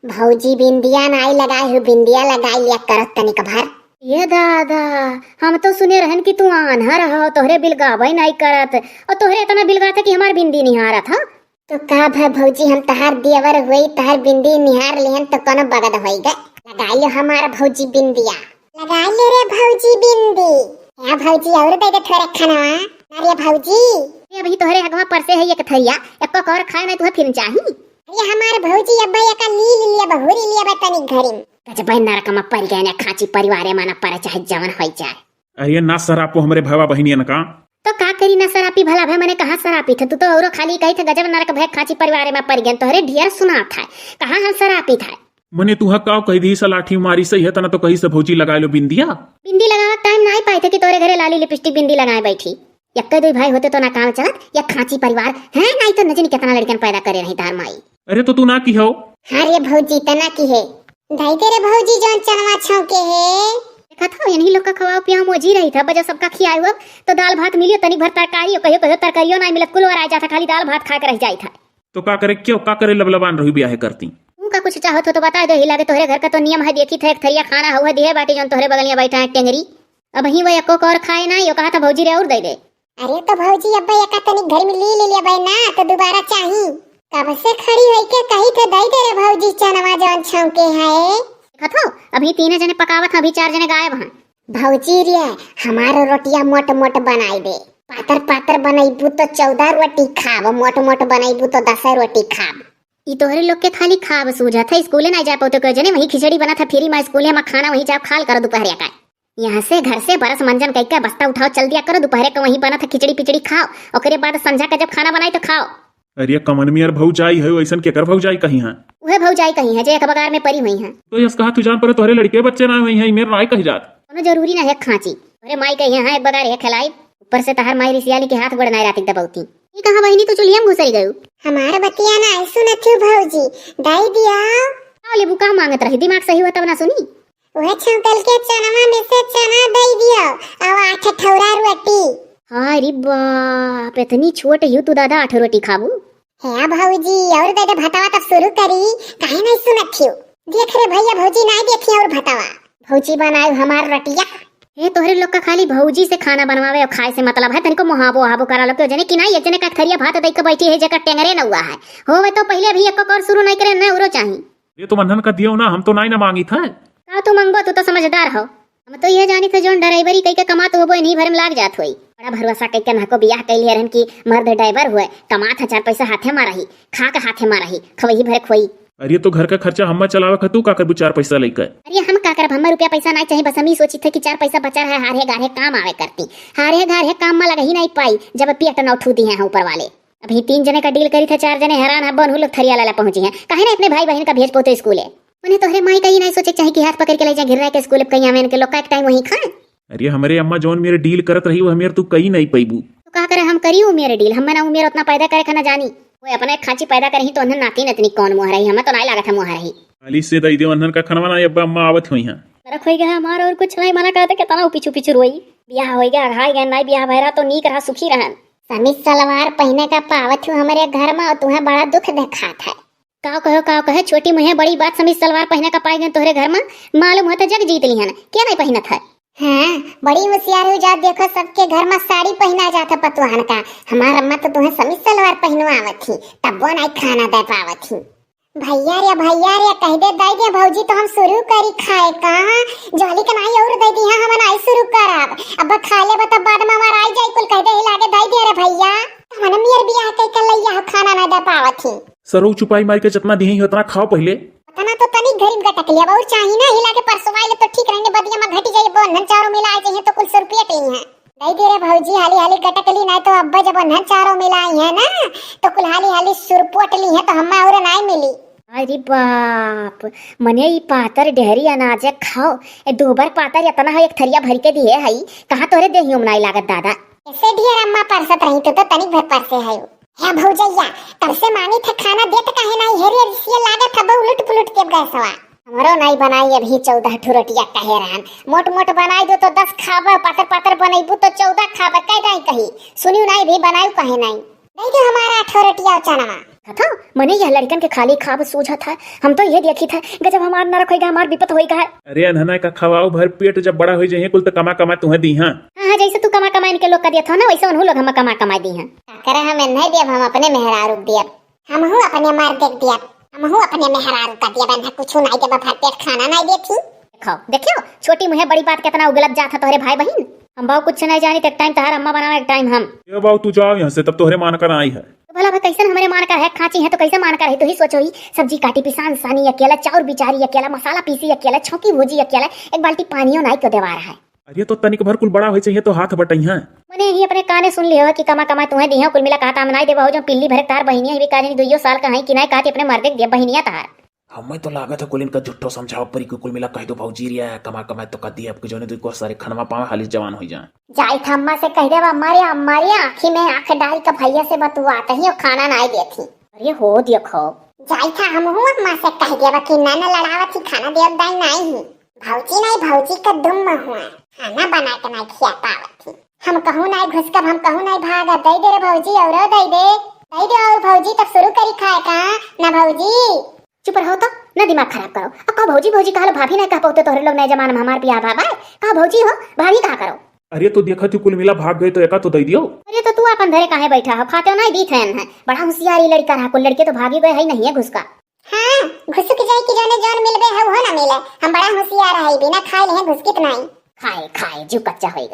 भौजी बिंदिया नाई लगाई हूँ, बिंदिया लगाई लिया करत तनिक भर। ये दादा, हम तो सुने रहन कि तू आन्हर हो, तोहरे बिलगावे नहीं करत और तोहरे इतना बिलगा था कि हमार बिंदी निहारत हा। तो का भाई भौजी, हम तहार देवर हुई, तहार बिंदी निहार लिहन तो कोनो बगद होई गए। लगाई लो हमारा भौजी बिंदिया, लगाई ले रे भौजी बिंदी। या भौजी और दे दे थोड़े खनवा नारिया भौजी। ये अभी तोहरे हगवा परसे है, एक थरिया एक और खाए नहीं तुहे फिर चाही। अरे हमार भौजी अब भैया का ली लिया बहुरी लिया बतनी घरी गजब नरकमा पर गए ने खाची परिवारे माना पर चाहे जवन होई जाए। अरे ना सर, आपको हमारे भावा बहनियन का तो का करी ना सरापी भला भाई, मैंने कहा सरापी थे, तू तो औरो खाली कही थे गजब नरक भय खाची परिवारे में पर गए, तोहरे ढेर सुना था कहा हम सरापी था। मने तुहा का कही दी लाठी मारी सही है तना तो कही से भौजी लगा लो बिंदिया। बिंदी लगावा टाइम नहीं पाए थे कि तोरे घरे लाली लिपस्टिक बिंदी लगाए बैठी। यक्के दो भाई होते तो ना काम चलत, या खाची परिवार है नहीं तो नजनी कितना लड़कन पैदा करे नहीं तार माई। अरे तो तू ना की हो। हाँ रे भौजी तना की है दाई तेरे भौजी जोन चनवा छौके है। देखा था यही लोग का खवाओ पिया मोजी रही था, बजो सबका खियाए हुआ तो दाल भात मिलियो तनी भर तरकारी कहियो कहियो तरकारियो नहीं मिलत, कुल आ जाता खाली दाल भात खा के रह जाई था। तो का करे, क्यों का करे, लबलबान रही ब्याह करती। तू का कुछ चाहत हो तो बता दे, हिला के तोहरे घर का तो नियम है, देखी थे एक थरिया खाना हुआ दिए बाटी जोन तोहरे बगलिया बैठा है टेंगरी। अब ही वो एको और खाए ना, यो कहा था भौजी रे और दे दे। अरे तो भौजी अब भैया का तनी घर में ली लिया भाई ना तो दोबारा चाही। कब से खड़ी होई के कही थे दई दे रे भौजी चनवा जोन छौके है। देखा था अभी 3 जने पकावत, अभी 4 जने गायब हैं। भौजी रे हमारो रोटिया मोट मोट बनाई दे, पातर पातर बनाईबू तो 14 रोटी खाब, मोट मोट बनाईबू तो 10 रोटी खाब। ई तोहरे लोग के खाली खाब सूझा था, स्कूले नहीं जा पाते कई जने, वही खिचड़ी बना था फ्री में स्कूले में खाना वही जाओ खाल करो दोपहरिया का। यहाँ से घर से बरस मंजन कह के बस्ता उठाओ चल दिया करो, दोपहर का वही बना था खिचड़ी पिचड़ी खाओ, और बाद संझा का जब खाना बनाई तो खाओ। अरे कमन में यार भौजाई है वैसन के कर भौजाई कहीं है, वह भौजाई कहीं है जे एक बगार में परी हुई है। तो यस कहा तू जान पर तोहरे लड़के बच्चे ना हुई है, मेरे नाई कही जात। कोनो जरूरी ना है खांची, अरे माई कही है एक बगार है खिलाई, ऊपर से तहार माई रिसियाली के हाथ बढ़नाई रात दबौती। ये कहां बहिनी तो चुलिया में घुसरी गयो। हमार बतिया ना सुनत थी भौजी, दाई दिया ले बुका मांगत रही, दिमाग सही हुआ तब ना सुनी। वह छौकल के चनवा में से चना दई दियो और 8 ठौरा रोटी। हाय रे बाप, इतनी छोट ही तू दादा 8 रोटी खाबू। है भौजी और दे दे भटावा तब शुरू करी, काहे नहीं सुनत थी। देख रे भैया भौजी नहीं देखी और भटावा भौजी बनाई हमार रोटिया। हे तोहरे लोग का खाली भौजी से खाना बनवावे और खाए से मतलब है, तनिको मोहाबो हाबो करा लो तो जने कि नहीं, जने का थरिया भात दई के बैठी है जका टेंगरे न हुआ है होवे तो पहले भी एक और शुरू नहीं करे न उरो चाही। ये तो बंधन का दियो ना, हम तो नहीं ना मांगी था। का तू मंगबो तू तो समझदार हो, हम तो ये जानी थे जोन ड्राइवरी कई के कमात होबो नहीं भर में लाग जात होई। बड़ा भरोसा कई के नको बियाह कैलिए रहन की मर्द ड्राइवर हुए, कमात है 4 पैसा हाथे मारही, खा के हाथे मारही, खवही भरे खोई। अरे तो घर का खर्चा हम चलावे खतू का करबू 4 पैसा लेकर। अरे हम का कर, हम रुपया पैसा नहीं चाहिए, बस हम ही सोची थे कि 4 पैसा बचा है, हारे गारे काम आवे करती, हारे गारे काम में लगा ही नहीं पाई जब पेट न उठू दी है ऊपर वाले। अभी 3 जने का डील करी थे, 4 जने हैरान है बन लोग थरिया लाला पहुंची है, कहे ना अपने भाई बहन का भेज पोते स्कूले। उन्हें तोहरे माई कहीं नहीं सोचे चाहिए कि हाथ पकड़ के ले जा घिर रहा के स्कूल कहीं आवे के लोग का एक टाइम वहीं खाए। अरे हमारे अम्मा जोन मेरे डील करत रही वो मेरे तू कहीं नहीं पैबू। तो का करे हम करी हूँ मेरे डील, हम ना मेरे उतना पैदा करे खाना जानी, वो अपने खाची पैदा करही तो उन्हें नाती नतनी कौन मुँह रही, हमें तो नहीं लगा था मुँह रही। खाली से दई दे वंधन का खनवा ना अब्बा अम्मा आवत हुई हैं। रख हो गया हमारा और कुछ नहीं, मना करते कि तना पीछू पीछू रोई। ब्याह हो गया घाई गया नहीं, ब्याह भरा तो नीक रहा सुखी रहन। समीज सलवार पहने का पावत हूँ हमारे घर में और तुम्हें बड़ा दुख दिखात है। काव कहो छोटी मुहे बड़ी बात, समीज सलवार पहने का पाए गए तोहरे घर में, मालूम होता जग जीत ली है ना, क्या नहीं पहनत है। हाँ बड़ी होशियार हो जा, देखो सबके घर में साड़ी पहना जाता पतवाहन का, हमारा अम्मा तो तुम्हें समीज सलवार पहनवावत थी तब वो नहीं खाना दे पावत थी। भैया रे कह दे दई दे भौजी तो हम शुरू करी खाए का, जोली का नहीं और दई दी हम नहीं शुरू करब, अब खा ले बता बाद में हमारा आई जाई कुल कह दे हिला के दई दे रे भैया, हमन मेर बियाह कई कर लइया खाना ना दे पावत थी। सरो छुपाई मार के जितना दी उतना खाओ पहले, तना तो तनी गरीब का टकलिया और चाहिए ना, हिला के परसवाई ले तो ठीक रहने बदिया में घटी जाए, बन्धन चारों मिलाए चाहिए तो कुल 100 रुपया टी है दई दे रे भौजी, हाली हाली गटकली नहीं तो अब्बा जब बन्धन चारों मिलाई है ना तो कुल हाली हाली सुरपोटली है तो हम्मा और नहीं मिली। अरे बाप, मने ई पातर डेहरी अनाज खाओ, ए दोबर पातर इतना है एक थरिया भर के दिए हई, कहां तोरे देहियो में नहीं लागत दादा। ऐसे ढेर अम्मा परसत रही तो तनिक भर परसे है है भौजैया, तब से मांगी थे खाना देत काहे नहीं, हेरी रिसिया लागत है उलट पुलट के गैसवा। हमारो नहीं बनाई अभी 14 ठुरटिया कहे रहन, मोट मोट बनाई दो तो 10 खाबा, पातर पातर बनाईबू तो 14 खाबा, कह नहीं कही सुनियो नहीं भी बनाई कहे नहीं। नहीं तो हमारा 8 रोटियां चनावा था मने यह लड़कन के खाली खाब सूझा था। हम तो ये देखी था गजब हमार नरक होएगा, हमार विपत होएगा है। अरे अनहना का खवाओ भर पेट जब बड़ा हो जाइए कुल तो कमा कमा तुम्हें दी हाँ। हाँ जैसे तू कमा कमा इनके लोग का दिया था ना, वैसे उन्होंने लोग हम कमा कमा दी हैं। करे हमें नहीं दिया, हम अपने मेहरारू दिया, हम हूँ अपने मार देख दिया, हम हूँ अपने मेहरारू का दिया, बन्ना कुछ नहीं के भर पेट खाना नहीं देती। देखो देखियो छोटी मुहे बड़ी बात कितना उगलत जाता तोहरे भाई बहन। हम बाऊ कुछ नहीं जानी, एक टाइम तहार अम्मा बनावे, एक टाइम हम। ये बाबू तू जाओ यहाँ से, तब तोहरे मान कर आई है। तो भला भाई कैसे हमारे मान कर है, खाची है तो कैसे मान कर है, तो ही सोचो ही। सब्जी काटी पिसान सानी अकेला, चाउर बिचारी अकेला, मसाला पीसी अकेला, छौकी भूजी अकेला, एक बाल्टी पानियो नहीं को देवा रहा है। अरे तो तनिक भर कुल बड़ा हो चाहिए तो हाथ बटाई है। मैंने ही अपने काने सुन लिया कि कमा कमा तुम्हें दी है, कुल मिला कहता हम नहीं देवा हो जो पिल्ली भरे तार बहनिया ही काजी 2 साल का है कि नहीं कहती अपने मर्दे दिया बहनिया तार। हमें तो लागत है कुल इनका झुट्ठो समझाओ परी कुल मिला कह दो भौजी रिया कमा कमा तो कर दिया आपके जो ने सारे खनवा पावे हाली जवान हो जाए। जाई था अम्मा से कह देवा, हमारे आँखी में आँख डाल का भैया से बतुआते ही और खाना नहीं देती। अरे हो देखो जाई था हम हूँ अम्मा से कह देवा कि नाना लड़ावत ही खाना देव दाई नहीं ही, भौजी का दुम हुआ खाना बना के नहीं खिया पावत थी। हम कहूँ नहीं घुस कर, हम कहूँ नहीं भागा, दे दे रे भौजी और दे दे और भौजी तब शुरू करी खाए का ना भौजी। चुप रहो तो ना दिमाग खराब करो। अब कहो भौजी भौजी कहा भाभी नहीं कह पाते तोहरे लोग नए जमाना में हमार पिया भाभा कहा भौजी हो भाभी कहा करो। अरे तो देखा तू कुल मिला भाग गए तो एका तो दे दियो। अरे तो तू अपन धरे काहे बैठा हो, खाते हो नहीं दी थे है, बड़ा होशियारी लड़का रहा, कुल लड़के तो भागी गए है नहीं है घुस का। हाँ घुसक जाए कि जोने जोन मिलबे है वो ना मिले, हम बड़ा होशियार है, बिना खाए ले घुसकित नहीं। खाए खाए जो कच्चा होएगा।